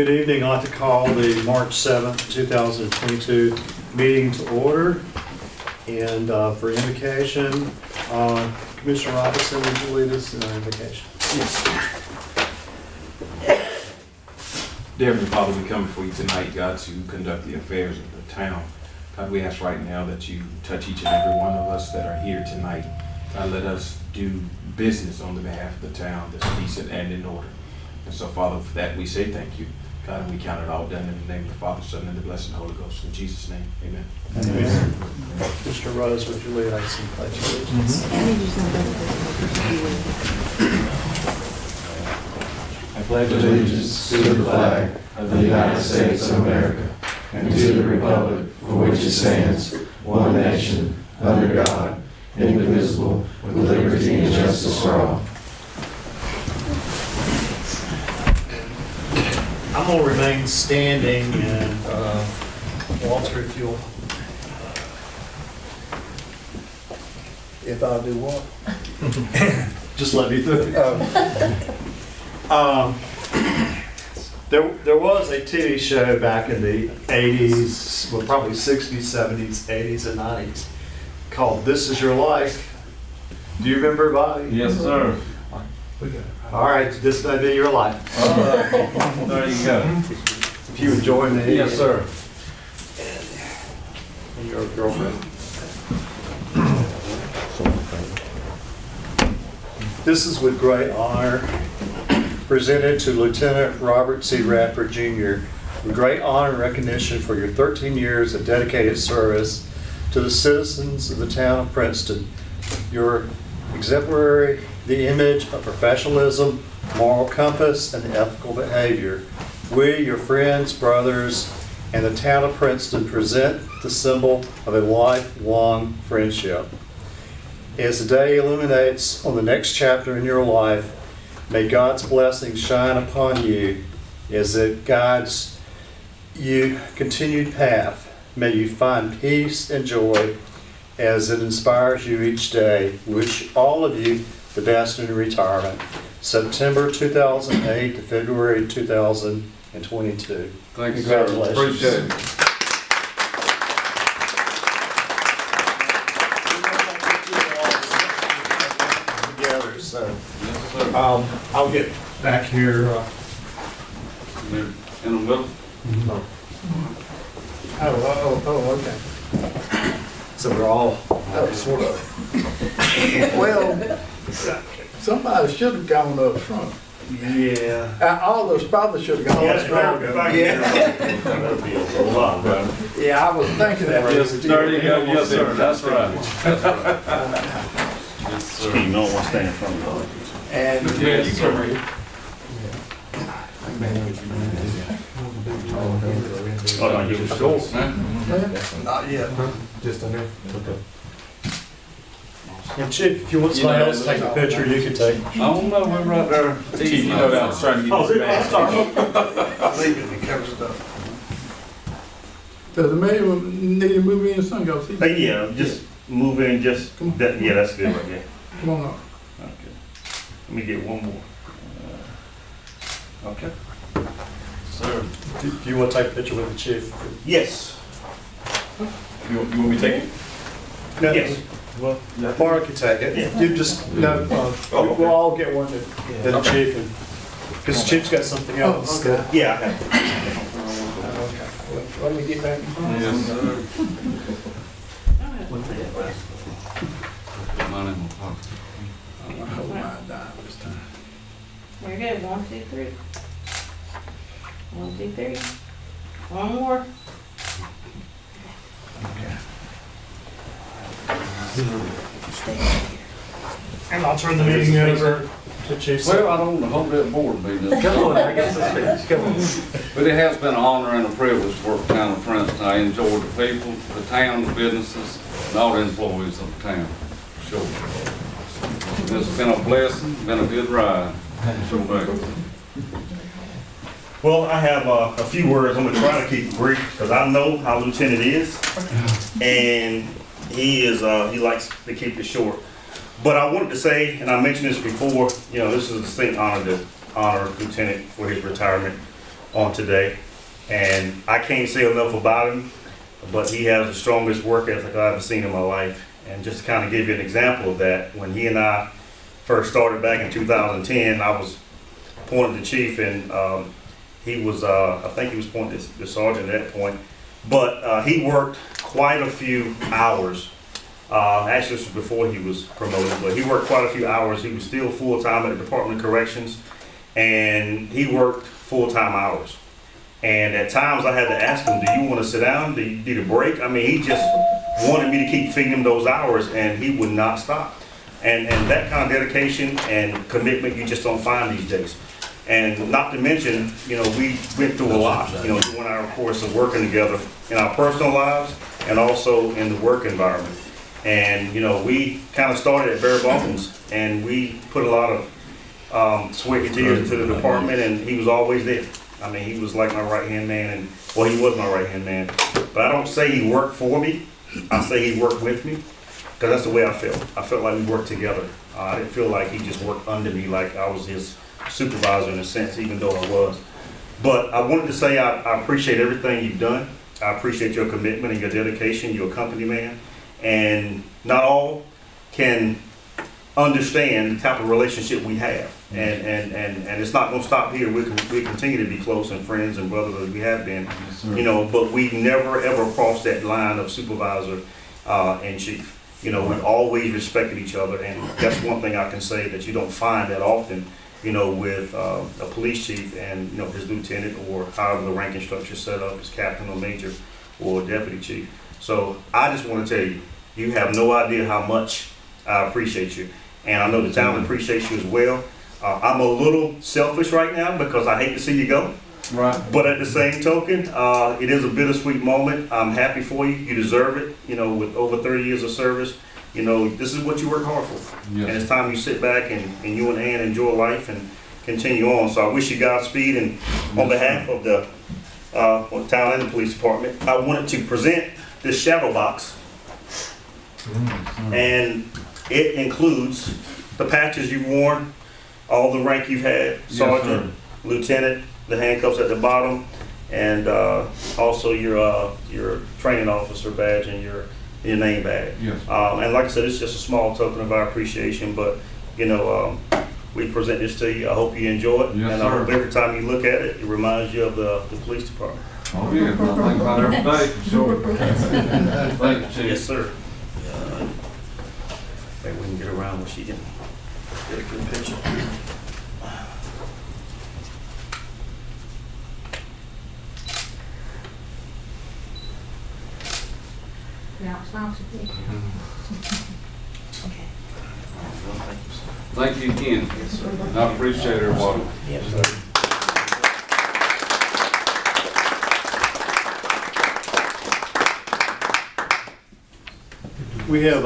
Good evening. I'd like to call the March 7th, 2022 meeting to order. And for invocation, Commissioner Robinson, would you lead us in our invocation? Yes. Dear Heavenly Father, we come before you tonight, God, to conduct the affairs of the town. God, we ask right now that you touch each and every one of us that are here tonight. God, let us do business on the behalf of the town that's decent and in order. And so, Father, for that we say thank you. God, and we count it all done in the name of the Father, Son, and the blessed Holy Ghost. In Jesus' name, amen. Amen. Mr. Rose, would you lead us in pledge of allegiance? I pledge allegiance to the flag of the United States of America and to the republic for which it stands, one nation, under God, indivisible, with liberty and justice for all. I'm going to remain standing, and Walter, if you'll... If I do what? just let me through. There was a TV show back in the 80s, well, probably 60s, 70s, 80s, and 90s, called This Is Your Life. Do you remember, Bobby? Yes, sir. All right, this may be your life. There you go. If you would join me. Yes, sir. And your girlfriend. This is with great honor presented to Lieutenant Robert C. Radford Jr. with great honor and recognition for your 13 years of dedicated service to the citizens of the town of Princeton. Your exemplary, the image of professionalism, moral compass, and ethical behavior. We, your friends, brothers, and the town of Princeton present the symbol of a lifelong friendship. As the day illuminates on the next chapter in your life, may God's blessings shine upon you as it guides you continued path. May you find peace and joy as it inspires you each day. Wish all of you the best in retirement. September 2008 to February 2022. Thank you, sir. Congratulations. Appreciate it. Together, so Yes, sir. I'll get back here. In the middle? Okay. So we're all Sort of. Well, somebody should have gone up front. yeah. All those probably should have gone up front. Yeah, I was thinking that. Yes, there you go. Yes, sir. That's right. Yes, sir. You don't want to stand in front of them. And Yes, sir. Oh, no, you was cool. not yet. And Chief, if you want somebody else to take a picture, you can take. I don't know, we're right there. Chief, you know that I was trying to get this back. Does the mayor need to move in some go see? Yeah, just move in, just, that, yeah, that's good right there. Come on up. Okay. Let me get one more. Okay. Sir. Do you want to take a picture with the chief? Yes. You want me to take it? No, Yes. Well, Laura can take it. Yeah. You just, no, okay. we'll all get one that the chief, because the chief's got something else. okay. yeah, I have it. Okay. Let me get back in front. Yes, sir. Money in my pocket. I hope mine died this time. There you go, 1, 2, 3. 1, 2, 3. One more. And I'll turn the meeting over to Chief. Well, I don't hold that board meeting. Come on, I guess it's come on. But it has been an honor and a privilege to work for the town of Princeton. I enjoy the people, the town, the businesses, and all the employees of the town, for sure. It's been a blessing, been a good ride. Sure do. Well, I have a few words. I'm going to try to keep it brief because I know how Lieutenant is. And he likes to keep it short. But I wanted to say, and I mentioned this before, this is a distinct honor to honor Lieutenant for his retirement. on today. And I can't say enough about him, but he has the strongest work ethic I've ever seen in my life. And just to kind of give you an example of that, when he and I first started back in 2010, I was appointed the chief, and he was, I think he was appointed the sergeant at that point. But he worked quite a few hours. Actually, this was before he was promoted, but he worked quite a few hours. He was still full-time at the Department of Corrections, and he worked full-time hours. And at times I had to ask him, do you want to sit down? Do you need a break? I mean, he just wanted me to keep feeding him those hours, and he would not stop. And that kind of dedication and commitment you just don't find these days. And not to mention, you know, we went through a lot, you know, during our course of working together in our personal lives and also in the work environment. And, you know, we kind of started at bare bones, and we put a lot of sweat and tears into the department, and he was always there. I mean, he was like my right-hand man, and, well, he was my right-hand man. But I don't say he worked for me. I say he worked with me, because that's the way I felt. I felt like we worked together. I didn't feel like he just worked under me like I was his supervisor in a sense, even though I was. But I wanted to say I appreciate everything you've done. I appreciate your commitment and your dedication. You're a company man. And not all can understand the type of relationship we have. And it's not going to stop here. We continue to be close and friends and brothers as we have been, you know, but we never ever crossed that line of supervisor and chief. You know, we've always respected each other, and that's one thing I can say that you don't find that often, you know, with a police chief and, you know, his lieutenant, or however the ranking structure is set up, as captain or major or deputy chief. So I just want to tell you, you have no idea how much I appreciate you. And I know the town appreciates you as well. I'm a little selfish right now because I hate to see you go. Right. But at the same token, it is a bittersweet moment. I'm happy for you. You deserve it. You know, with over 30 years of service, you know, this is what you work hard for. Yes. And it's time you sit back and you and Ann enjoy life and continue on. So I wish you Godspeed. And on behalf of the town and the police department, I wanted to present this shadow box. And it includes the patches you've worn, all the rank you've had, sergeant, lieutenant, the handcuffs at the bottom, and also your training officer badge and your name badge. Yes. And like I said, it's just a small token of our appreciation, but you know, we present this to you. I hope you enjoy it, Yes, and sir. I hope every time you look at it, it reminds you of the police department. Oh, yeah, I think about every day, for sure. Thank you, Chief. Yes, sir. Maybe we can get around where she can get a good picture. Now it's not to be. Thank you again. I appreciate everybody. We have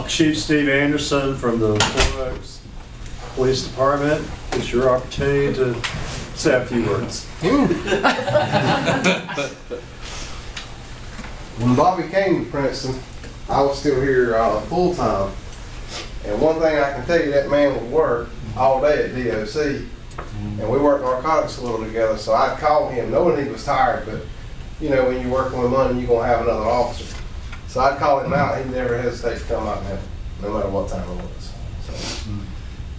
Chief Steve Anderson from the Four Oaks Police Department. It's your opportunity to say a few words. When Bobby came to Princeton, I was still here full-time. And one thing I can tell you, that man would work all day at DOC. And we worked narcotics a little together, so I'd call him knowing he was tired, but you know, when you're working with money, you're going to have another officer. So I'd call him out, he'd never hesitate to come out and help, no matter what time it was. So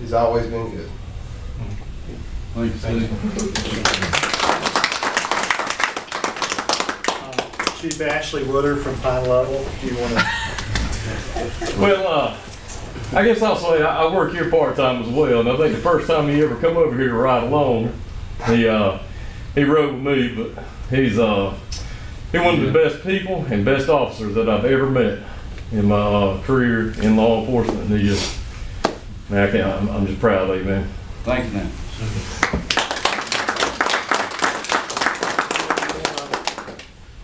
he's always been good. Thank you, Steve. Chief Ashley Woodard from Pine Level. Do you want to? Well, I guess I'll say I work here part-time as well, and I think the first time he ever come over here to ride along, he rode with me, but he's one of the best people and best officers that I've ever met in my career in law enforcement. And he just, man, I'm just proud of you, man. Thank you, man.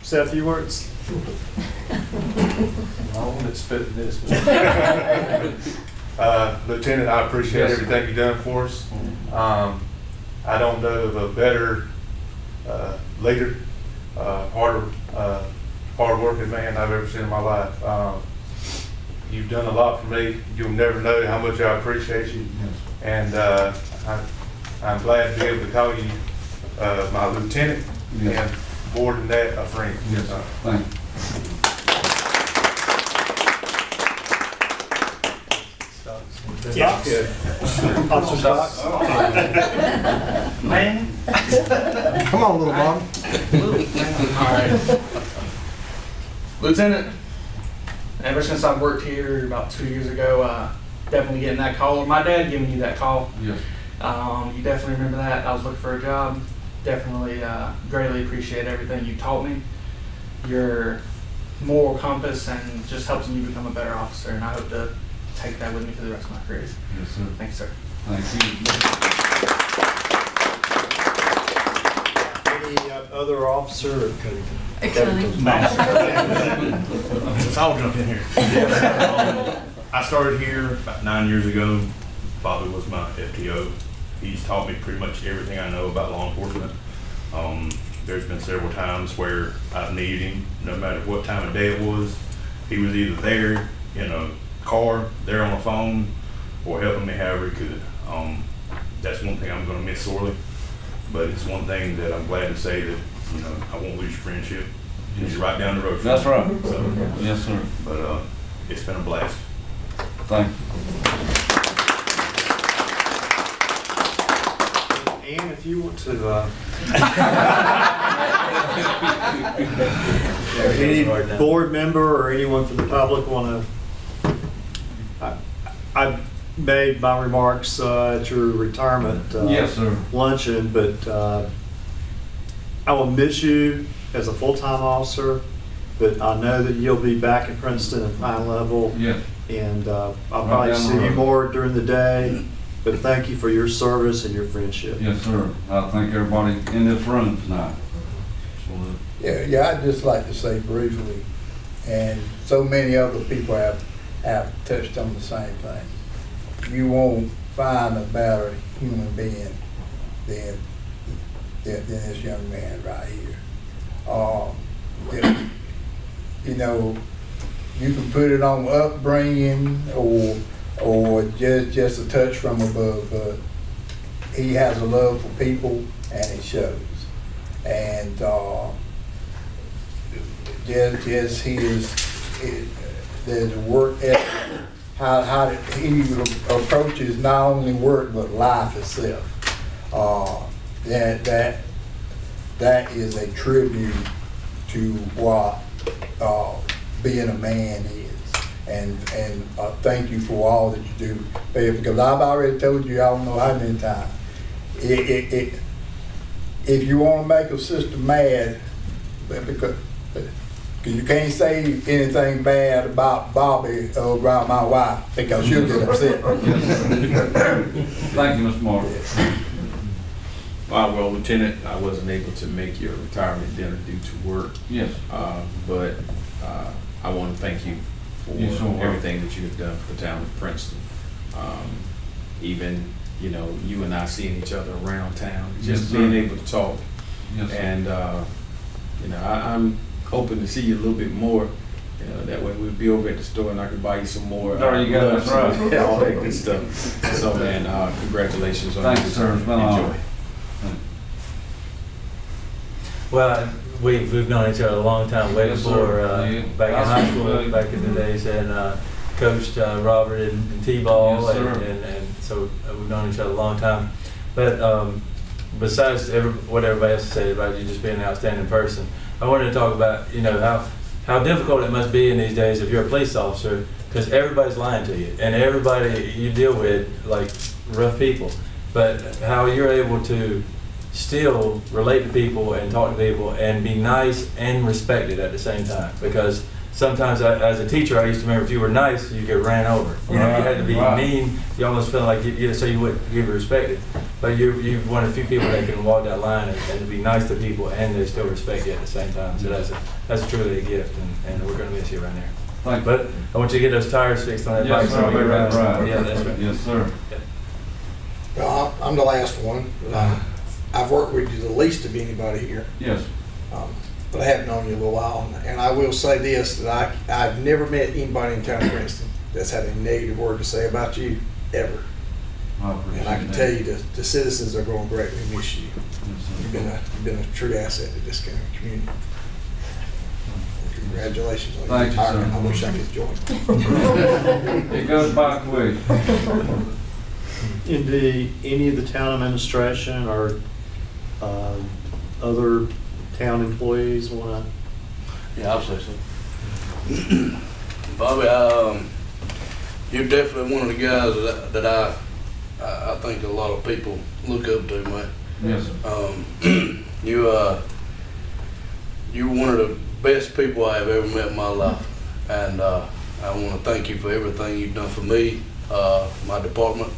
Say a few words. I wanted to spit in this. Lieutenant, I appreciate everything you've done for us. I don't know of a better leader, hard-working man I've ever seen in my life. You've done a lot for me. You'll never know how much I appreciate you. And I'm glad to be able to call you my lieutenant, Yeah. and more than that, a friend. Yes, sir. Thank you. Officer Cox? Man. Come on, little Bobby. Alright. Lieutenant, ever since I've worked here about 2 years ago, definitely getting that call, or my dad giving you that call. Yes. You definitely remember that. I was looking for a job. Definitely greatly appreciate everything you taught me. Your moral compass and just helps me become a better officer, and I hope to take that with me for the rest of my career. Yes, sir. Thanks, sir. Thank you. Any other officer? I'll jump in here. I started here about 9 years ago. Bobby was my FTO. He's taught me pretty much everything I know about law enforcement. There's been several times where I've needed him, no matter what time of day it was. He was either there in a car, there on the phone, or helping me however he could. That's one thing I'm going to miss sorely. But it's one thing that I'm glad to say that, you know, I won't lose your friendship. He's right down the road from That's me. right. So, Yes, sir. but it's been a blast. Thank you. And if you want to, any board member or anyone from the public want to, I made my remarks at your retirement Yes, sir. luncheon, but I will miss you as a full-time officer, but I know that you'll be back at Princeton at high level. Yes. And I'll Right probably down the see you road. more during the day, but thank you for your service and your friendship. Yes, sir. I thank everybody in this room tonight. Yeah, I'd just like to say briefly, and so many other people have touched on the same thing. You won't find a better human being than this young man right here. You know, you can put it on upbringing or just a touch from above, but he has a love for people and it shows. And just there's work ethic, how he approaches not only work but life itself. That is a tribute to what being a man is. And thank you for all that you do, babe, because I've already told you I don't know how many times. If you want to make a sister mad, because you can't say anything bad about Bobby around my wife, because she'll get upset. Thank you, Mr. Martin. Well, Lieutenant, I wasn't able to make your retirement dinner due to work. Yes. But I want to thank you for You're so welcome. everything that you have done for the town of Princeton. Even, you know, you and I seeing each other around town, just Yes, being sir. able to talk. Yes, sir. And, you know, I'm hoping to see you a little bit more. You know, that way we'll be over at the store and I can buy you some more. There you go, that's gloves right. and all that good stuff. So, man, congratulations on Thank your you, sir. It's been an Enjoy. honor. Well, we've known each other a long time, way Yes, before sir. Yeah. back in high Awesome. school, back in the days, and coached Robert in T-ball, Yes, sir. and so we've known each other a long time. But besides what everybody else said about you just being an outstanding person, I wanted to talk about, you know, how difficult it must be in these days if you're a police officer, because everybody's lying to you, and everybody you deal with, like, rough people. But how you're able to still relate to people and talk to people and be nice and respected at the same time, because sometimes as a teacher I used to remember if you were nice you get ran over, you know, you had to be Right. mean, you almost felt like so you wouldn't give respected, but you're one of the few people that can walk that line and be nice to people and they still respect you at the same time, so that's truly a gift, and we're going to miss you right there. Thank you. But I want you to get those tires fixed on that bike Yes, so sir. we can ride. Right. Yeah, that's right. Yes, sir. Well, I'm the last one. I've worked with you the least of anybody here, Yes. but I have known you a little while. And I will say this, that I've never met anybody in Town of Princeton that's had a negative word to say about you, ever. I appreciate And I can that. tell you the citizens are going to greatly miss you. You've been a true asset to this kind of community. Congratulations on your Thank you, retirement. sir. I wish I could join. It goes by quick. Any of the town administration or other town employees want to? Yeah, I'll say so. Bobby, you're definitely one of the guys that I think a lot of people look up to, man. Yes, sir. You're one of the best people I have ever met in my life, and I want to thank you for everything you've done for me, my department,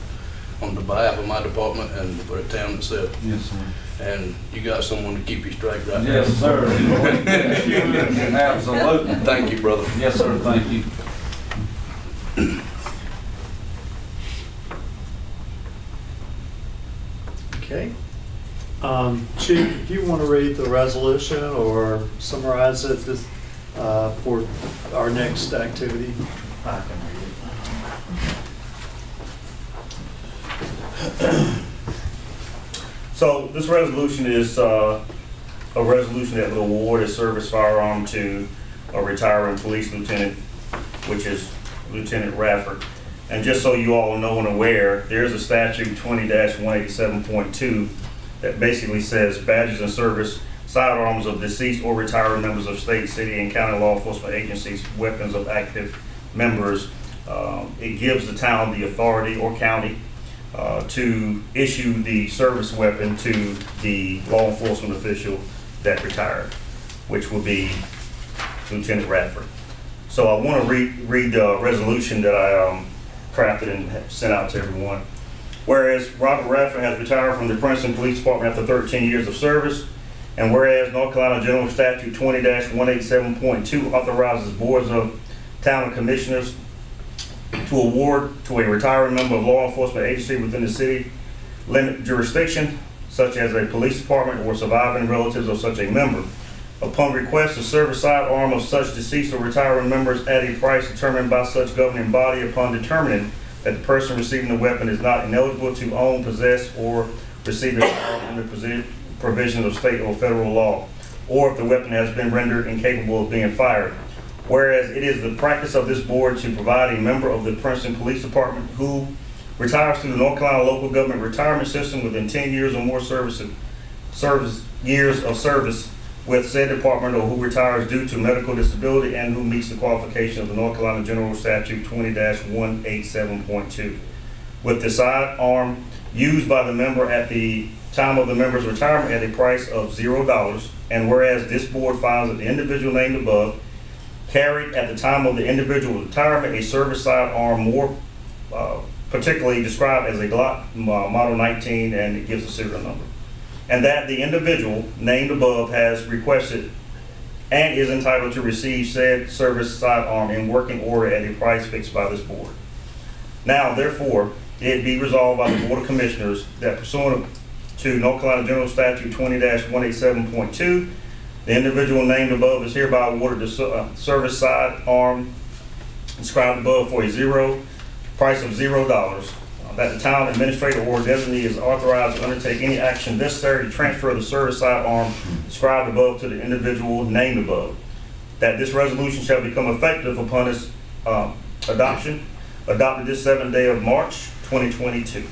on the behalf of my department, and for the town itself. Yes, sir. And you got someone to keep you straight right now. Yes, sir. Absolutely. Thank you, brother. Yes, sir. Thank you. Okay. Chief, if you want to read the resolution or summarize it for our next activity. I can read it. So this resolution is a resolution that will award a service firearm to a retiring police lieutenant, which is Lieutenant Rafford. And just so you all know and aware, there's a statute 20-187.2 that basically says badges and service sidearms of deceased or retired members of state, city, and county law enforcement agencies, weapons of active members. It gives the town the authority or county to issue the service weapon to the law enforcement official that retired, which will be Lieutenant Radford. So I want to read the resolution that I crafted and sent out to everyone. Whereas Robert Radford has retired from the Princeton Police Department after 13 years of service, and whereas North Carolina General Statute 20-187.2 authorizes boards of town commissioners to award to a retiring member of law enforcement agency within the city limit jurisdiction, such as a police department or surviving relatives of such a member, upon request to service sidearm of such deceased or retiring members at a price determined by such governing body, upon determining that the person receiving the weapon is not ineligible to own, possess, or receive a firearm under provisions of state or federal law, or if the weapon has been rendered incapable of being fired. Whereas it is the practice of this board to provide a member of the Princeton Police Department who retires through the North Carolina Local Government Retirement System within 10 years or more years of service with said department, or who retires due to medical disability and who meets the qualification of the North Carolina General Statute 20-187.2. With the sidearm used by the member at the time of the member's retirement at a price of $0, and whereas this board finds that the individual named above carried at the time of the individual retirement a service sidearm more particularly described as a Glock Model 19, and it gives a serial number. And that the individual named above has requested and is entitled to receive said service sidearm in working order at a price fixed by this board. Now, therefore, it be resolved by the Board of Commissioners that pursuant to North Carolina General Statute 20-187.2, the individual named above is hereby awarded the service sidearm described above for a price of $0. That the town administrator or designee is authorized to undertake any action necessary to transfer the service sidearm described above to the individual named above. That this resolution shall become effective upon its adopted this 7th day of March 2022.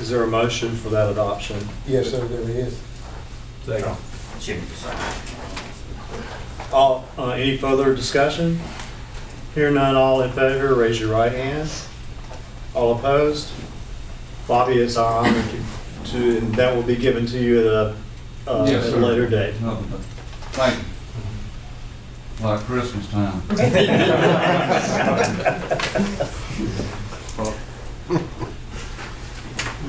Is there a motion for that adoption? Yes, sir, there is. Second. Any further discussion? Hear none, all in favor, raise your right hand. All opposed? Bobby, it's our honor to and that will be given to you at Yes, a sir. later date. Nothing but, thank you. Like Christmas time.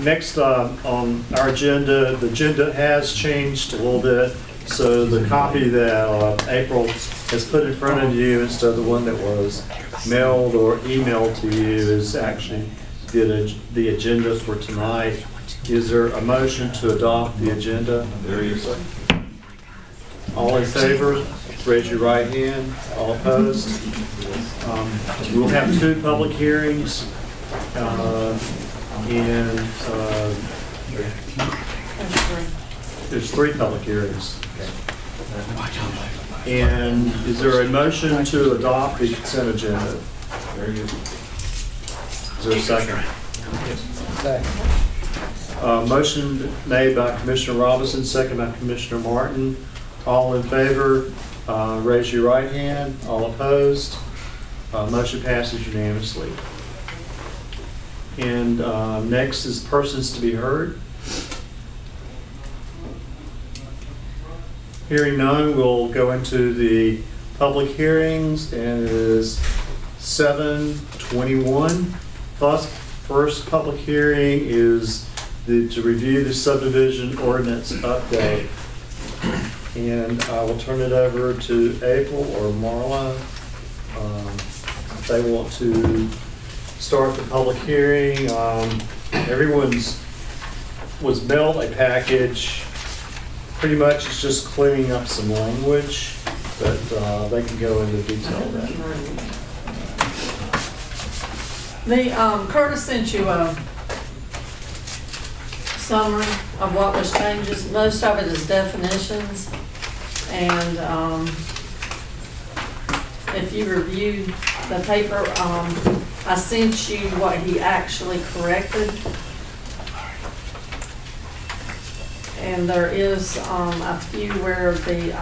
Next on our agenda, the agenda has changed a little bit. So the copy that April has put in front of you instead of the one that was mailed or emailed to you is actually the agenda for tonight. Is there a motion to adopt the agenda? There is. All in favor, raise your right hand. All opposed? We'll have 2 public hearings, and There's 3 public hearings. And is there a motion to adopt the consent agenda? Very good. Is there a second? Motion made by Commissioner Robinson, second by Commissioner Martin. All in favor, raise your right hand. All opposed? Motion passes unanimously. And next is persons to be heard. Hearing none, we'll go into the public hearings, and it is 7:21. First public hearing is to review the subdivision ordinance update. And I will turn it over to April or Marla. If they want to start the public hearing. Everyone's was mailed a package. Pretty much it's just cleaning up some language, but they can go into detail of that. Curtis sent you a summary of what was changes. Most of it is definitions. And if you review the paper, I sent you what he actually corrected. And there is a few where the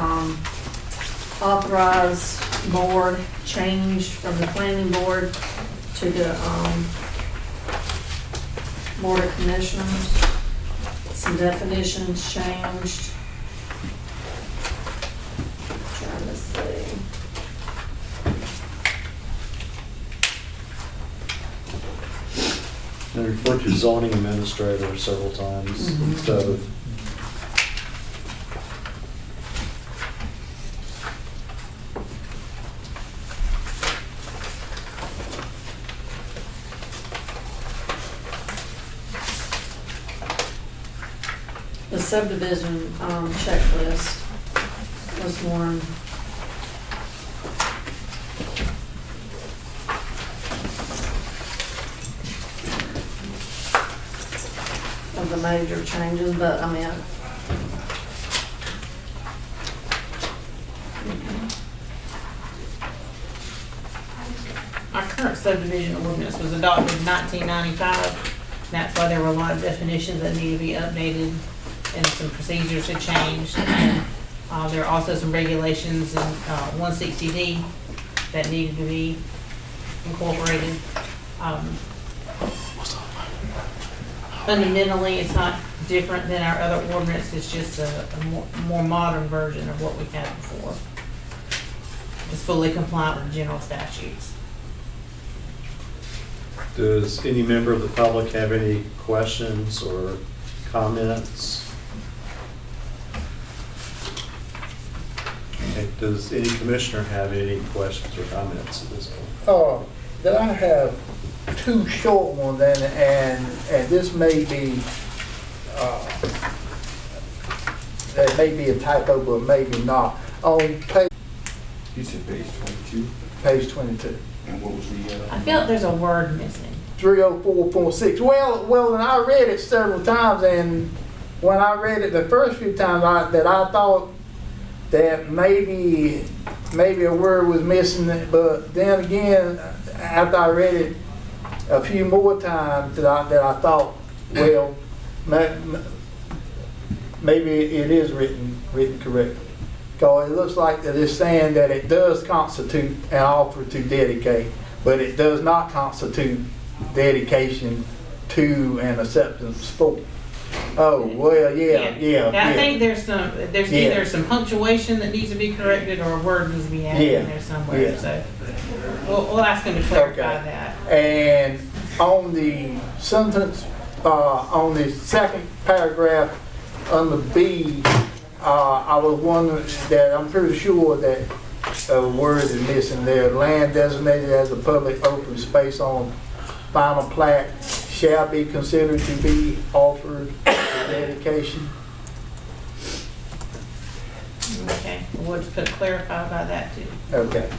authorized board changed from the planning board to the board of commissioners. Some definitions changed. Trying to see. I referred to zoning administrator several times instead of. The subdivision checklist was one. Of the major changes, but I mean, Our current subdivision ordinance was adopted in 1995. That's why there were a lot of definitions that need to be updated and some procedures had changed. And there are also some regulations in 160D that needed to be incorporated. Fundamentally, it's not different than our other ordinance. It's just a more modern version of what we had before. It's fully compliant with general statutes. Does any member of the public have any questions or comments? Okay, does any commissioner have any questions or comments at this point? That I have 2 short ones, and this may be, that may be a typo, but maybe not. On page. You said page 22? Page 22. And what was the? I feel like there's a word missing. 304.6. Well, and I read it several times, and when I read it the first few times, I thought that maybe a word was missing, but then again, after I read it a few more times, that I thought, well, maybe it is written correctly. Because it looks like that it's saying that it does constitute an offer to dedicate, but it does not constitute dedication to an acceptance for. Oh, well, yeah. I think there's either some punctuation that needs to be corrected or a word needs to be added in there somewhere. Yeah. So we'll ask them to clarify that. And on the sentence, on the second paragraph under B, I was wondering that I'm pretty sure that a word is missing there. Land designated as a public open space on final plat shall be considered to be offered for dedication. Okay, we'll just put clarify by that too. Okay.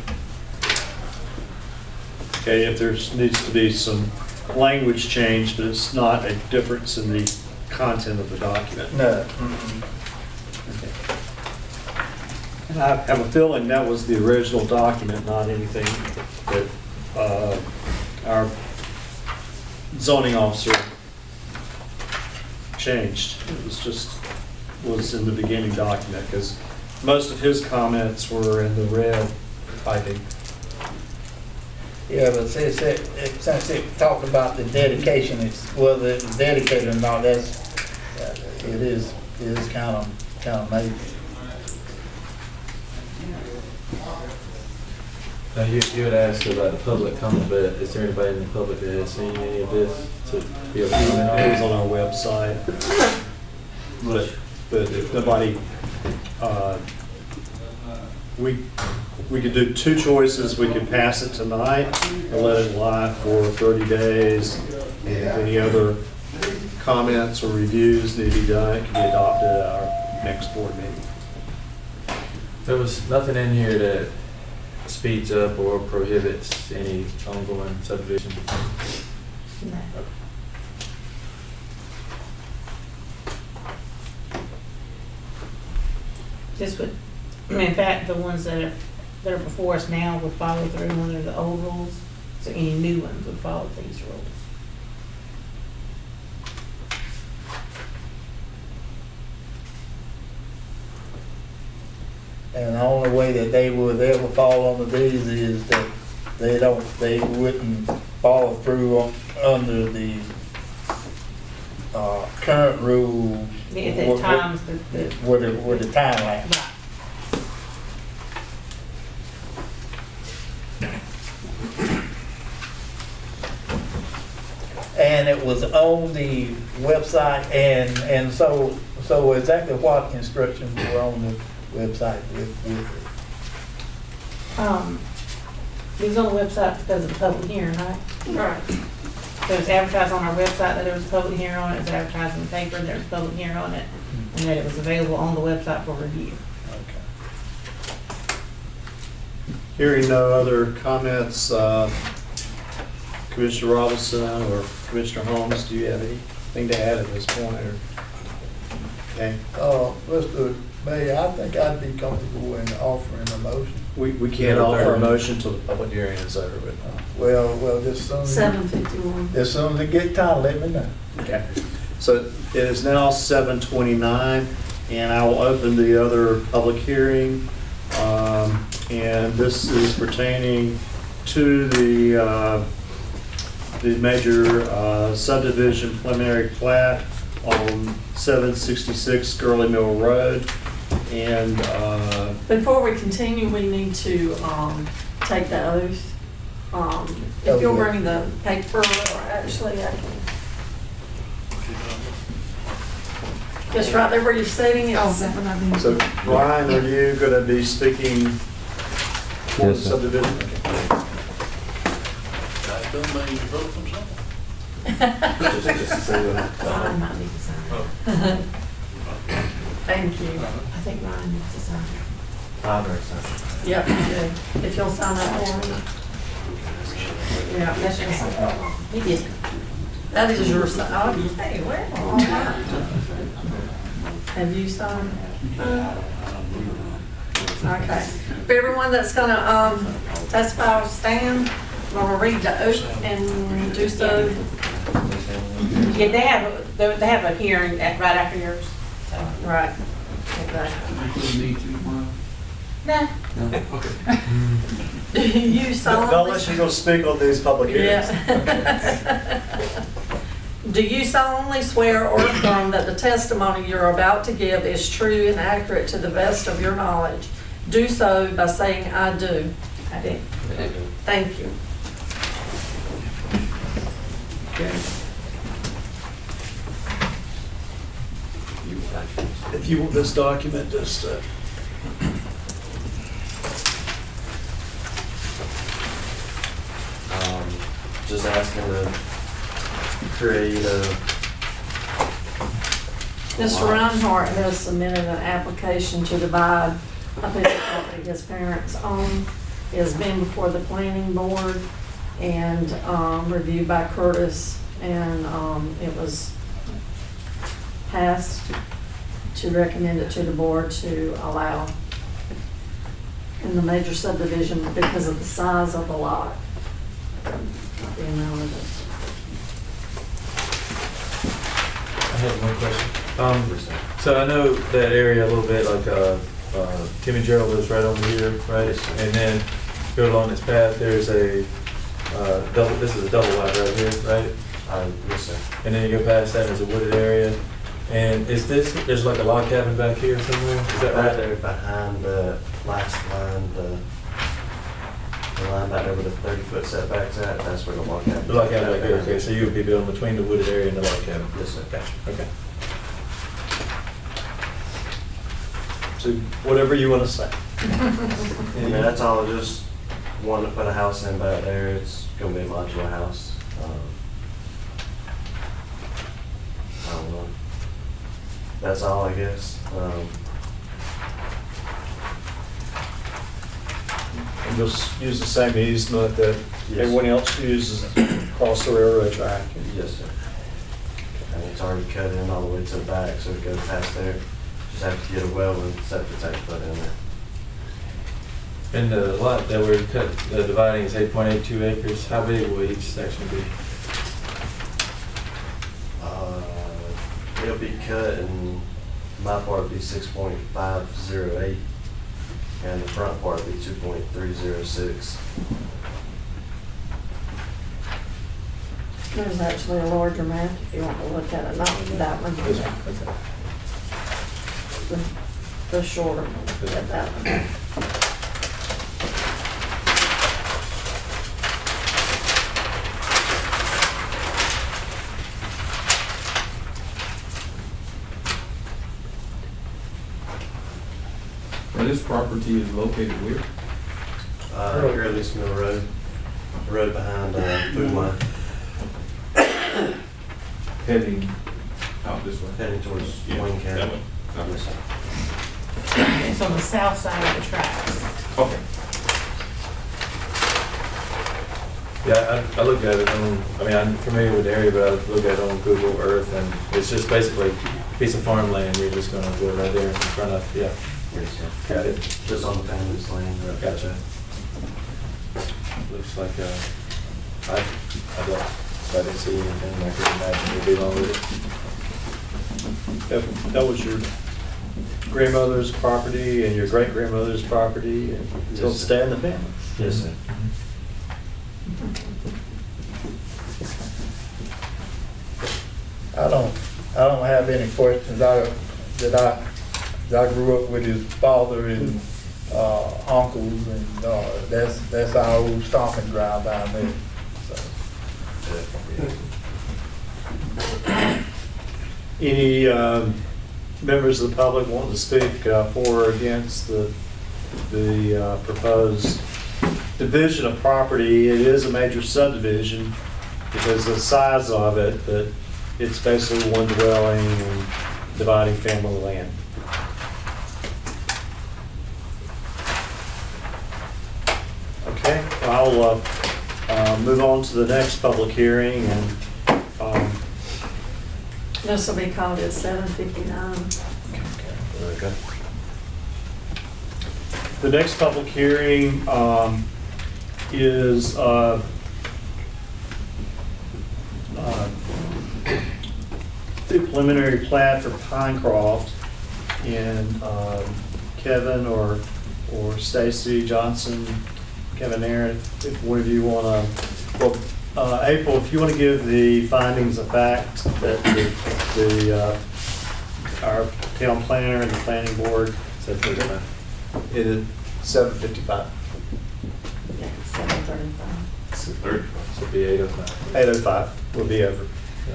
Okay, if there's needs to be some language change, but it's not a difference in the content of the document. No. And I have a feeling that was the original document, not anything that our zoning officer changed. It was just, was in the beginning document, because most of his comments were in the red typing. Yeah, but since it talked about the dedication, it's whether it was dedicated or not, that's, it is kind of maybe. Now, you had asked about the public comment, but is there anybody in the public that has seen any of this to be able to comment on It was it? on our website. But if nobody, we could do two choices. We could pass it tonight or let it lie for 30 days. And if any other comments or reviews need to be done, it can be adopted at our next board meeting. There was nothing in here that speeds up or prohibits any ongoing subdivision. No. Just would, in fact, the ones that are before us now would follow through under the old rules, so any new ones would follow these rules. And the only way that they would ever fall under these is that they wouldn't follow through under the current rule. At the times With the timeline. Right. And it was on the website, and so exactly what instructions were on the website with it? It was on the website because of the public hearing, right? Right. So it's advertised on our website that there was a public hearing on it, it was advertised in the paper, there was a public hearing on it, and that it was available on the website for review. Okay. Hearing no other comments, Commissioner Robinson or Commissioner Holmes, do you have anything to add at this point? Or? Okay. Mr. Mayor, I think I'd be comfortable in offering a motion. We can't offer a motion till the public hearing is over with. Well, just soon. 7:51. As soon as it gets time, let me know. Okay. So it is now 7:29, and I will open the other public hearing. And this is pertaining to the major subdivision preliminary plat on 766 Gurley Mill Road. And Before we continue, we need to take the oath. If you'll bring the paper, or actually, I can. Just right there where you're sitting. It's- so, Brian, are you going to be speaking for the subdivision? Okay. Ryan might need to sign. Thank you. I think Ryan needs to sign. Yep, you do. If you'll sign that for me. Yeah, that's your sign. He did. That is your sign. Oh, hey, where? Have you signed? Okay. For everyone that's gonna testify or stand, I'm gonna read the oath and do so. Yeah, they have a hearing right after yours. So. Right. Okay. Nah. Do you solemnly? Unless you're going to speak on these public hearings. Yeah. Do you solemnly swear or affirm that the testimony you're about to give is true and accurate to the best of your knowledge? Do so by saying, "I do." I do. Thank you. If you want this document, just Just asking to create a. Mr. Reinhardt has submitted an application to divide a piece of property his parents own. It has been before the planning board and reviewed by Curtis, and it was passed to recommend it to the board to allow in the major subdivision because of the size of the lot. Not the amount of I had one question. So I know that area a little bit, like, Tim and Gerald lives right over here, right? And then go along this path, there's a, double, this is a double wide right here, right? Yes, sir. And then you go past that, there's a wooded area. And is this, there's like a log cabin back here somewhere? Is that Right right? there behind the last line, the line back there where the 30-foot setbacks at, that's where the log cabin. The log cabin back here, okay, so you would be building between the wooded area and the log cabin? Yes, sir. Gotcha, okay. So whatever you want to say. Yeah, that's all, just wanted to put a house in back there. It's gonna be a modular house. I don't know. That's all, I guess. And just use the same easement that Yes. everyone else uses across the railroad track. Yes, sir. And it's already cut in all the way to the back, so it goes past there. Just have to get a well and septic tank put in there. And the lot that we're dividing is 8.82 acres. How big will each section be? It'll be cut, and my part will be 6.508, and the front part will be 2.306. There's actually a larger map if you want to look at it, not that one. This one, okay. The shorter one, at that one. Now, this property is located where? Curly's Mill Road, the road behind Food Line, Heading out this way? heading towards Yeah, Wayne that County. way. Okay. Yes, sir. It's on the south side of the tracks. Okay. Yeah, I looked at it on, I mean, I'm familiar with the area, but I looked at it on Google Earth, and it's just basically a piece of farmland. You're just gonna go right there in front of, yeah. Yes, sir. Got it. Just on the family's land. Right. Gotcha. Looks like, I didn't see anything I could imagine would be wrong with it. That was your grandmother's property and your great-grandmother's property, and it'll Yes, sir. stay in the family. Yes, sir. I don't have any questions. I grew up with his father and uncles, and that's our old stomping ground down there. So. Any members of the public want to speak for or against the proposed division of property? It is a major subdivision because of the size of it, but it's basically one dwelling and dividing family land. Okay, I'll move on to the next public hearing, and This will be called at 7:59. Okay. the next public hearing is the preliminary plat for Pinecroft, and Kevin or Stacy Johnson, Kevin Aaron, if one of you want to, well, April, if you want to give the findings of fact that our town planner and the planning board said it is 7:55. Yeah, 7:35. So it'll be 8:05. 8:05 will be over.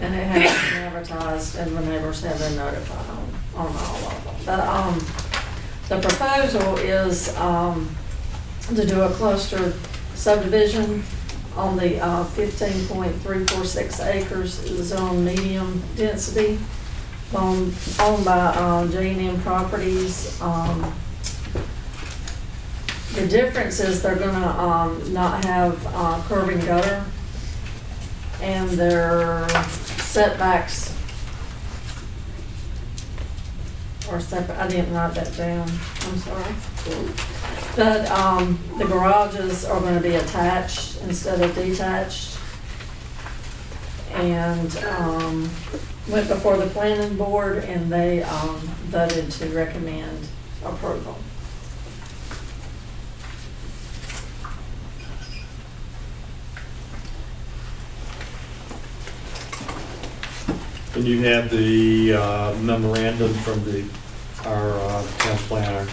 And it has been advertised, and the neighbors have been notified on all of them. The proposal is to do a cluster subdivision on the 15.346 acres, zone medium density, owned by J&M Properties. The difference is they're gonna not have curb and gutter, and their setbacks or separate, I didn't write that down, I'm sorry. That, the garages are gonna be attached instead of detached. And, went before the planning board and they, voted to recommend approval. And you have the memorandum from our town planner.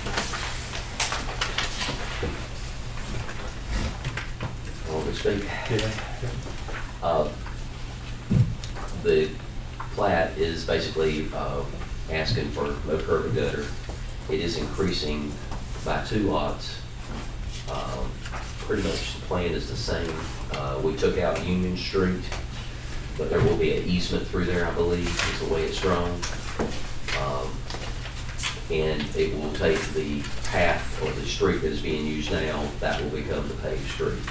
Want me to speak? The plat is basically asking for no curb and gutter. It is increasing by 2 lots. Pretty much the plan is the same. We took out Union Street, but there will be an easement through there, I believe, is the way it's drawn. And it will take the path or the street that is being used now, that will become the paved street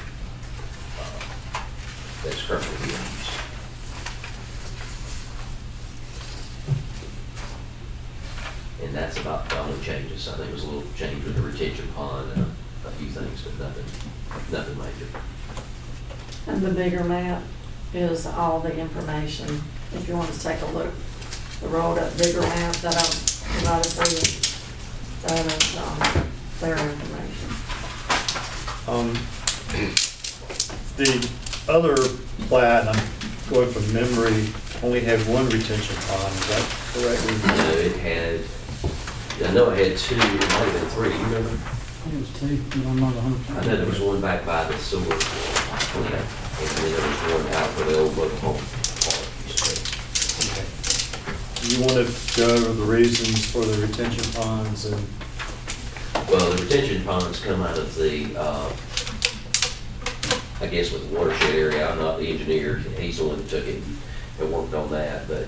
that's currently being used. And that's about the only changes. I think it was a little change with the retention pond and a few things, but nothing major. And the bigger map is all the information, if you want to take a look. The rolled up bigger map that I provided for you, that is their information. The other plat, I'm going from memory, only had 1 retention pond, is that correct? No, I know it had 2, it might have been 3, you remember? It was 2, but I'm not 100%. I know there was one back by the sewer plant, and then there was one out for the old mobile home park. You want to go over the reasons for the retention ponds and Well, the retention ponds come out of the, I guess with the watershed area. I'm not the engineer, he's the one that took it and worked on that, but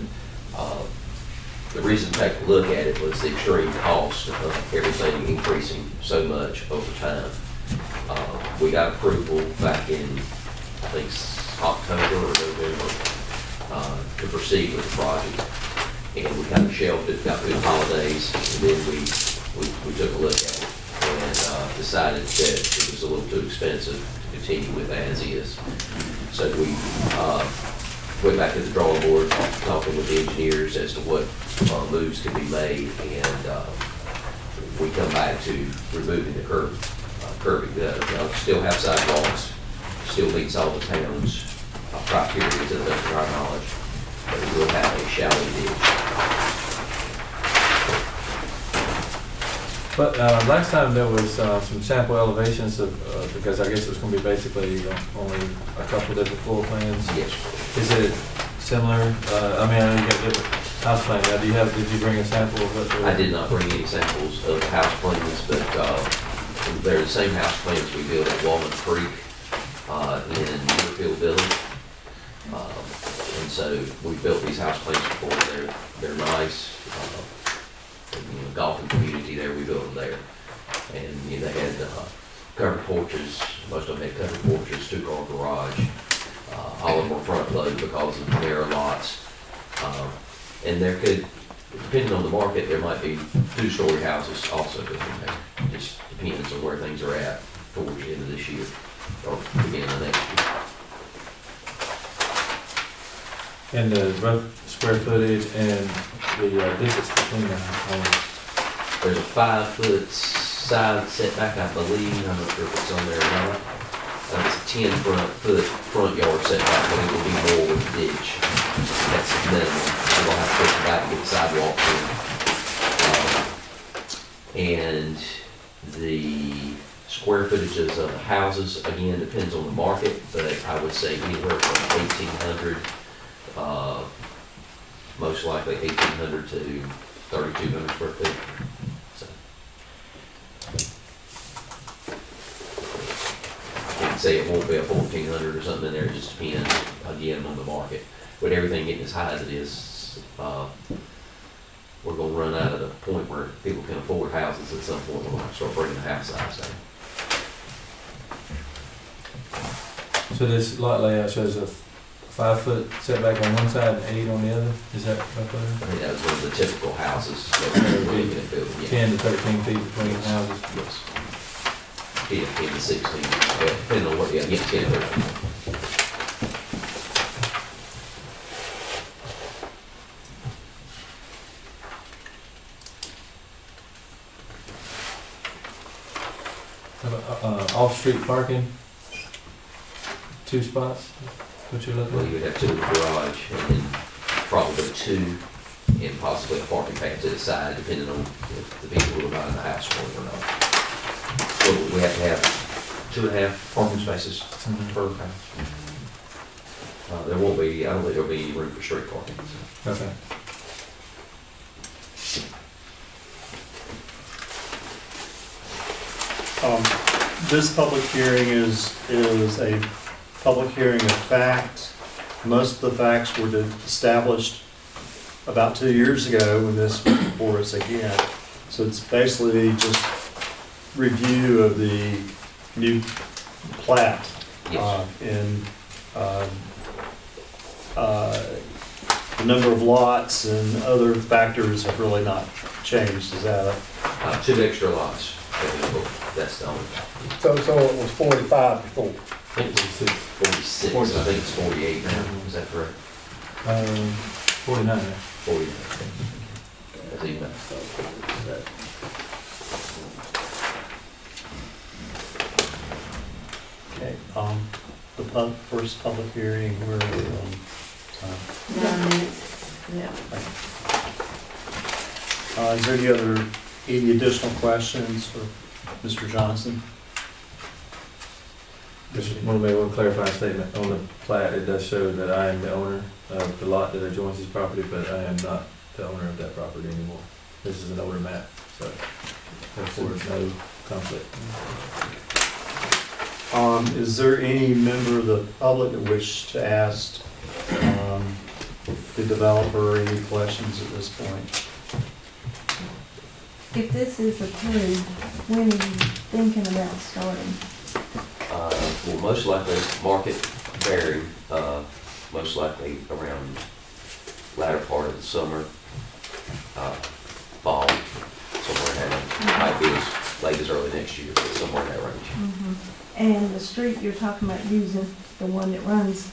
the reason to take a look at it was the extreme cost of everything increasing so much over time. We got approval back in, I think, October or November, to proceed with the project. And we kind of shelved it, got through the holidays, and then we took a look at it and decided that it was a little too expensive to continue with as is. So we went back to the drawing board, talking with the engineers as to what moves could be made, and we come back to removing the curb and gutter. Now, still have sidewalks, still meets all the town's criteria to the best of our knowledge, but it will have a shallow ditch. But last time there was some sample elevations of, because I guess it was going to be basically only a couple different floor plans. Yes. Is it similar? I mean, I know you got different house plans. Now, did you bring a sample of what? I did not bring any samples of the house plans, but they're the same house plans we built at Walnut Creek in Deerfield Village. And so we built these house plans before. They're nice. Golfing community there, we built them there. And they had covered porches, most of them had covered porches, 2-car garage. All of them were front load because of the narrow lots. And there could, depending on the market, there might be 2-story houses also. It just depends on where things are at towards the end of this year or beginning of next year. And the rough square footage and the distance between the homes. There's a 5-foot side setback, I believe. I'm not sure if it's on there or not. It's a 10-foot front yard setback, but it will be more with the ditch. That's minimal. We'll have to push it back and get the sidewalk in. And the square footages of the houses, again, depends on the market, but I would say anywhere from 1,800, most likely 1,800 to 3,200 square feet. So, I can't say it won't be a 1,400 or something in there. It just depends, again, on the market. With everything getting as high as it is, we're going to run out of the point where people can afford houses at some point. We're going to start bringing the house size down. So this lot layout shows a 5-foot setback on one side and 8 on the other? Is that up I there? think that was one of the typical houses that we're looking at building. Yeah. 10 to 13 feet between houses? Yes. 10 to 16, depending on what, yeah, 10 to 13. Off-street parking, 2 spots, what you're looking Well, at? you would have 2 in the garage, and then probably 2 and possibly a parking pad to the side, depending on if the people who are not in the house want it or not. So we have to have 2.5 parking spaces per house. There won't be, I don't think there'll be any room for street parking. So. Okay. This public hearing is a public hearing of fact. Most of the facts were established about 2 years ago when this was before us again. So it's basically just review of the new plat. Yes. The number of lots and other factors have really not changed. Is that 2 extra lots. That's the only. So it was 45 before. I think it was 46. I think it's 48 now. Is that correct? 49 there. 49. That's even. okay? The first public hearing, where are we on time? 9 minutes. Yeah. Is there any additional questions for Mr. Johnson? Just want to make one clarifying statement. On the plat, it does show that I am the owner of the lot that adjoins his property, but I am not the owner of that property anymore. This is an older map, so therefore no conflict. Is there any member of the public that wish to ask the developer any questions at this point? If this is approved, when are you thinking about starting? Well, most likely market vary, most likely around latter part of the summer, fall, somewhere in that range. Might be as late as early next year, but somewhere in that range. And the street you're talking about using, the one that runs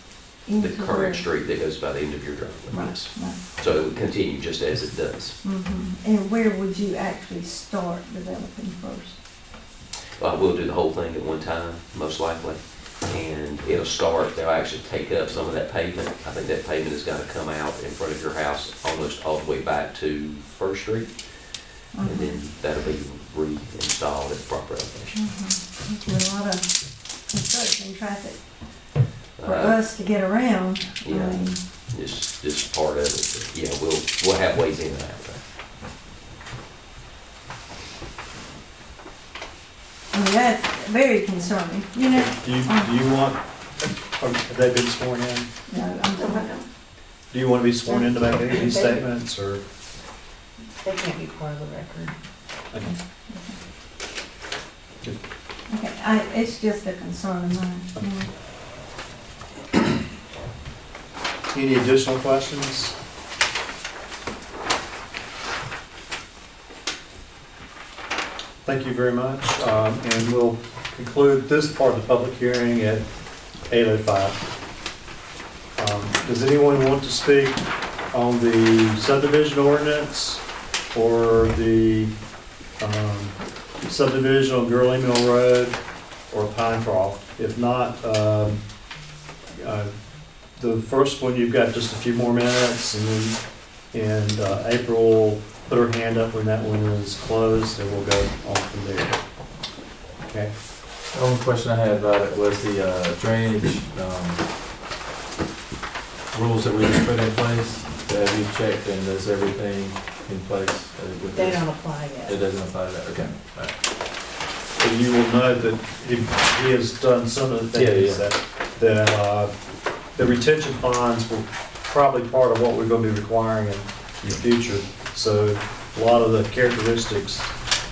into The current street that goes by the end of your driveway, Right, yes. right. So it would continue just as it does. And where would you actually start developing first? We'll do the whole thing at one time, most likely. And it'll start, they'll actually take up some of that pavement. I think that pavement has got to come out in front of your house almost all the way back to First Street. And then that'll be reinstalled at the proper location. That's a lot of construction traffic for us to get around. Yeah, just part of it. But yeah, we'll have ways in and out there. I mean, that's very concerning, you know? Do you want, have they been sworn in? No, I'm talking. Do you want to be sworn in to make any statements, or? They can't be part of the record. Okay, it's just a concern of mine, you know? Any additional questions? Thank you very much, and we'll conclude this part of the public hearing at 8:05. Does anyone want to speak on the subdivision ordinance or the subdivision on Gurley Mill Road or Pinecroft? If not, the first one, you've got just a few more minutes, and April will put her hand up when that one is closed, and we'll go on from there. Okay. The only question I had about it was the drainage rules that we just put in place. Have you checked and is everything in place? With They this? don't apply yet. It doesn't apply to that, okay. All right. And you will note that he has done some of the things that the retention ponds were probably part of what we're going to be requiring in the future. So a lot of the characteristics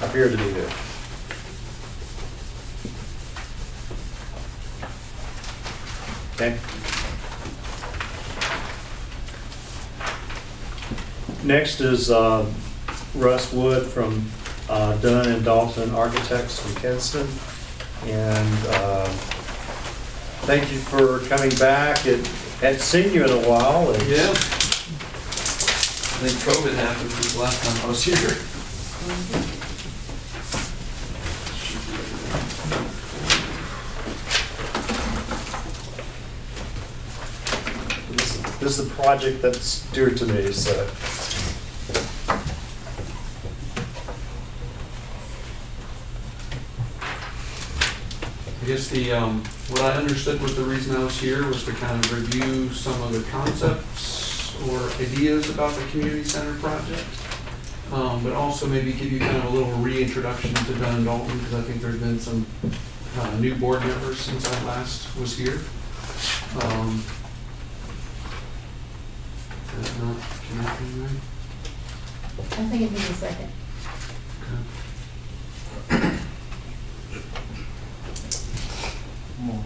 appear to be there. Okay. Next is Russ Wood from Dunn and Dalton Architects from Kinston. And thank you for coming back. Hadn't seen you in a while. Yeah. I think COVID happened since the last time I was here. This is a project that's dear to me, so. I guess what I understood was the reason I was here was to kind of review some of the concepts or ideas about the community center project. But also maybe give you kind of a little reintroduction to Dunn and Dalton, because I think there's been some new board members since I last was here. Is that not connecting right? I think it needs a second. Come on.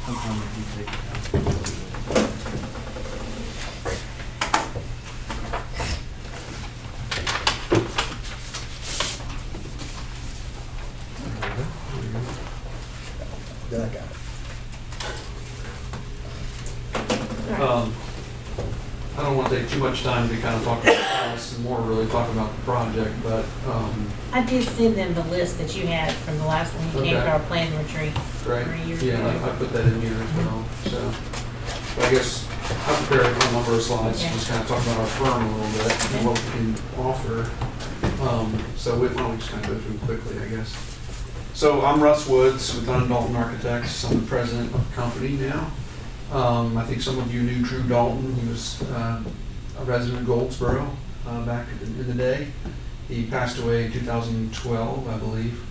Sometimes you take it out. Then I got it. I don't want to take too much time to kind of talk about this and more really talk about the project, but I did send them the list that you had from the last one you came to our planning retreat. Right, 3 years yeah, ago. I put that in here as well, so. But I guess I prepared a number of slides, to Okay. just kind of talk about our firm a little bit and what we can offer. So why don't we just kind of go through them quickly, I guess. So I'm Russ Woods with Dunn and Dalton Architects. I'm the president of the company now. I think some of you knew Drew Dalton. He was a resident of Goldsboro back in the day. He passed away in 2012, I believe,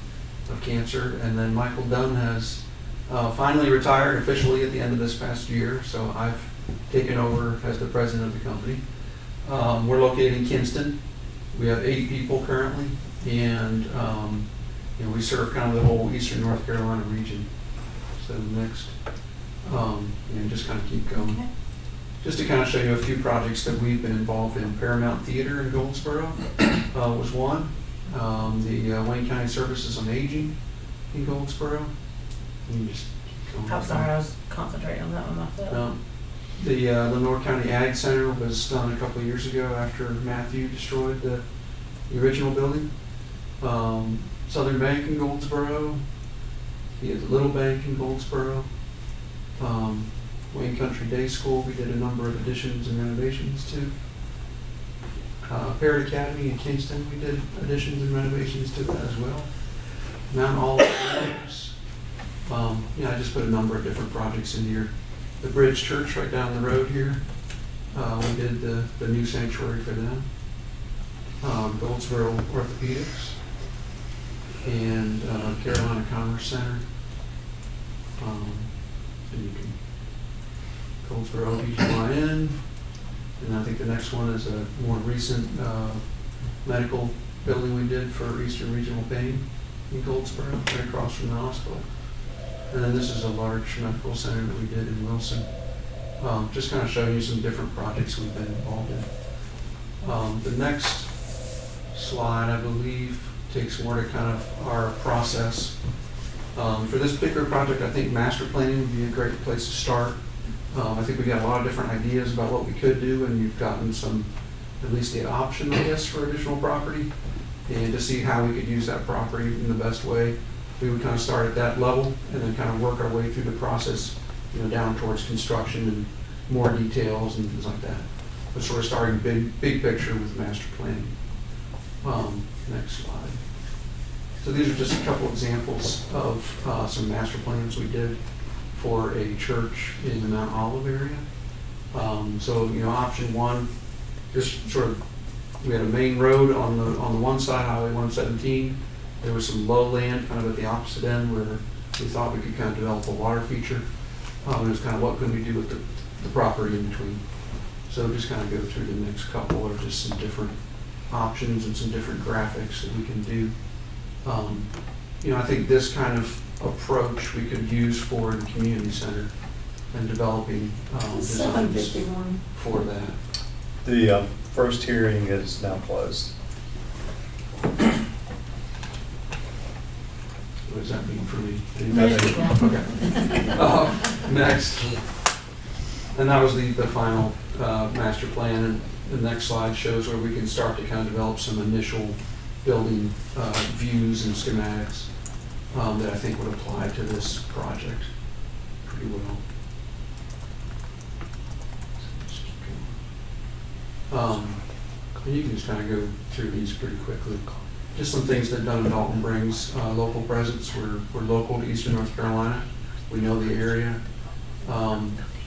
of cancer. And then Michael Dunn has finally retired officially at the end of this past year. So I've taken over as the president of the company. We're located in Kinston. We have 8 people currently, and we serve kind of the whole eastern North Carolina region. So next, and just kind of keep going. Okay. Just to kind of show you a few projects that we've been involved in. Paramount Theater in Goldsboro was one. The Wayne County Services on Aging in Goldsboro. You just keep going. I'm sorry, I was concentrating on that one myself. The Lenore County Ag Center was done a couple of years ago after Matthew destroyed the original building. Southern Bank in Goldsboro. He has a little bank in Goldsboro. Wayne Country Day School, we did a number of additions and renovations to. Parrott Academy in Kingston, we did additions and renovations to that as well. Mount Olive. I just put a number of different projects in here. The Bridge Church right down the road here, we did the new sanctuary for them. Goldsboro Orthopedics and Carolina Commerce Center. And you can Goldsboro OBGYN, and I think the next one is a more recent medical building we did for Eastern Regional Pain in Goldsboro, right across from the hospital. And then this is a large medical center that we did in Wilson. Just kind of showing you some different projects we've been involved in. The next slide, I believe, takes more to kind of our process. For this particular project, I think master planning would be a great place to start. I think we got a lot of different ideas about what we could do, and you've gotten some, at least the option, I guess, for additional property. And to see how we could use that property in the best way, we would kind of start at that level and then kind of work our way through the process, down towards construction and more details and things like that. But sort of starting big picture with master planning. Next slide. So these are just a couple examples of some master plans we did for a church in the Mount Olive area. Option one, just sort of, we had a main road on the one side, Highway 117. There was some low land kind of at the opposite end where we thought we could kind of develop a water feature. It was kind of what can we do with the property in between. So just kind of go through the next couple of just some different options and some different graphics that we can do. I think this kind of approach we could use for the community center and designs 751. for that. The First hearing is now closed. What does that mean for me? Okay. Next. And that was the final master plan, and the next slide shows where we can start to kind of develop some initial building views and schematics that I think would apply to this project pretty well. And you can just kind of go through these pretty quickly. Just some things that Dun & Dalton brings, local presence. We're local to Eastern North Carolina. We know the area.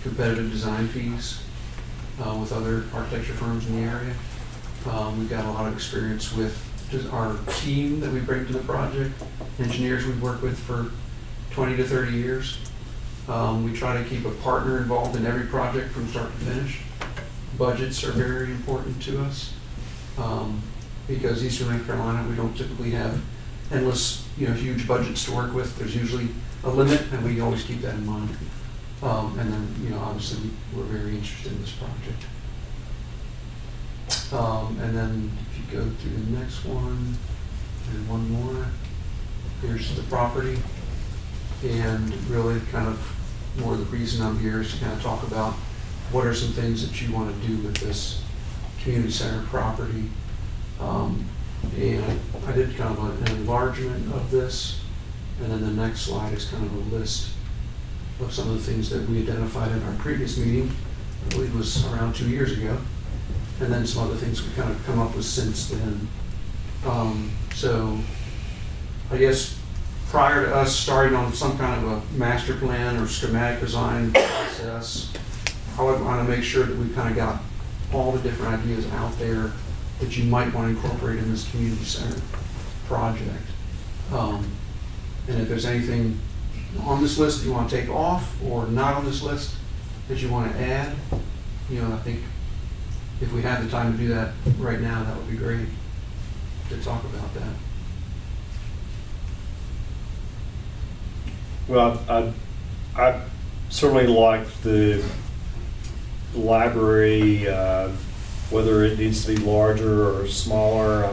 Competitive design fees with other architecture firms in the area. We've got a lot of experience with just our team that we bring to the project, engineers we've worked with for 20 to 30 years. We try to keep a partner involved in every project from start to finish. Budgets are very important to us because Eastern North Carolina, we don't typically have endless, huge budgets to work with. There's usually a limit, and we always keep that in mind. And then, obviously, we're very interested in this project. And then if you go to the next one, and one more, here's the property. And really kind of more the reason I'm here is to kind of talk about what are some things that you want to do with this community center property. And I did kind of an enlargement of this. And then the next slide is kind of a list of some of the things that we identified in our previous meeting, I believe it was around 2 years ago, and then some other things we kind of come up with since then. So I guess prior to us starting on some kind of a master plan or schematic design process, I would want to make sure that we kind of got all the different ideas out there that you might want to incorporate in this community center project. And if there's anything on this list that you want to take off or not on this list that you want to add, I think if we had the time to do that right now, that would be great to talk about that. Well, I certainly like the library, whether it needs to be larger or smaller.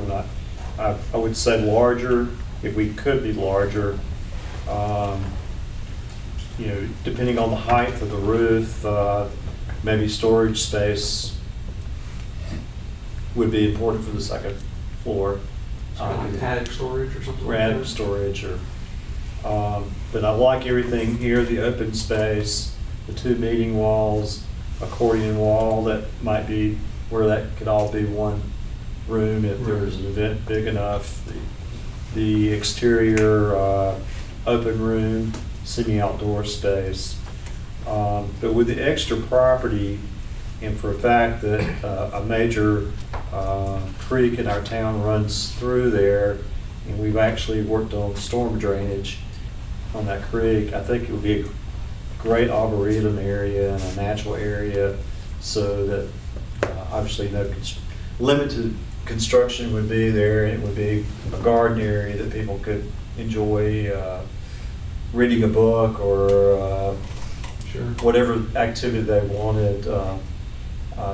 I would say larger, if we could be larger. Depending on the height of the roof, maybe storage space would be important for the second floor. Like attic storage or something like Attic that? storage but I like everything here, the open space, the 2 meeting walls, accordion wall that might be where that could all be one room if there's an event big enough. The exterior open room, semi-outdoor space. But with the extra property, and for a fact that a major creek in our town runs through there, and we've actually worked on storm drainage on that creek, I think it would be a great arboretum area and a natural area, so that obviously no limited construction would be there, and it would be a garden area that people could enjoy reading a book or whatever activity they wanted.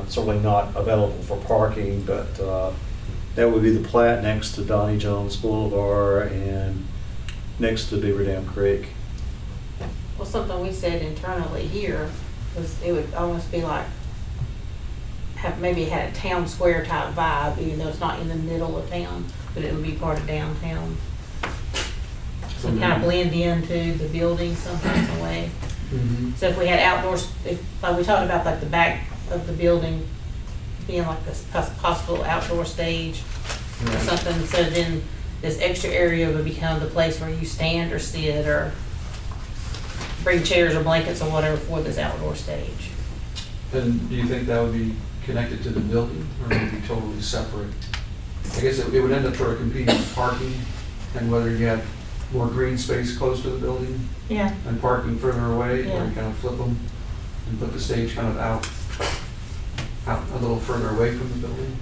Certainly not available for parking, but that would be the plat next to Donnie Jones Boulevard and next to Beaver Dam Creek. Well, something we said internally here was it would almost be like, maybe it had a town square type vibe, even though it's not in the middle of town, but it would be part of downtown. So kind of blend into the building some kind of way. Mm-hmm. So if we had outdoors, like we talked about, like the back of the building being like this possible outdoor stage or something, so then this extra area would become the place where you stand or sit or bring chairs or blankets or whatever for this outdoor stage. And do you think that would be connected to the building, or would it be totally separate? I guess it would end up sort of competing with parking, and whether you have more green space close to the building Yeah. and parking further away, Yeah. or you kind of flip them and put the stage kind of out a little further away from the building.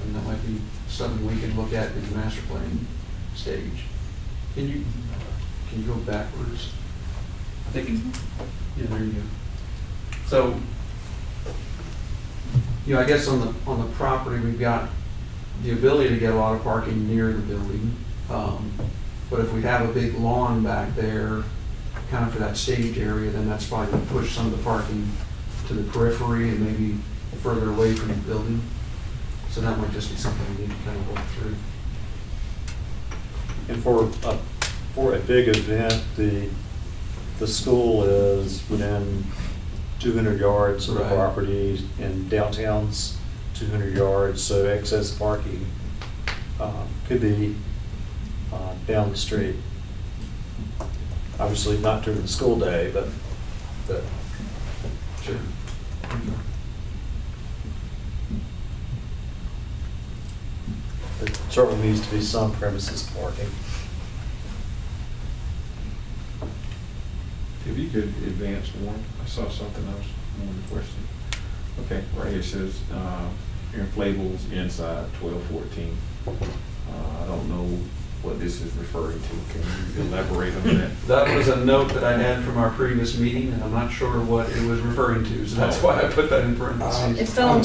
And that might be something we can look at in the master plan stage. Can you go backwards? I think, Yeah, there you go. so, you know, I guess on the property, we've got the ability to get a lot of parking near the building. But if we have a big lawn back there, kind of for that stage area, then that's probably gonna push some of the parking to the periphery and maybe further away from the building. So that might just be something we need to kind of work through. And for a big event, the school is within 200 yards of the Right. property, and downtown's 200 yards, so excess parking could be down the street. Obviously not during the school day, but Sure. there certainly needs to be some premises parking. If you could advance one, I saw something else, one question. Okay, right here says, inflatables inside 1214. I don't know what this is referring to. Can you elaborate on that? That was a note that I had from our previous meeting, and I'm not sure what it was referring to, so that's why I put that in parentheses. It's on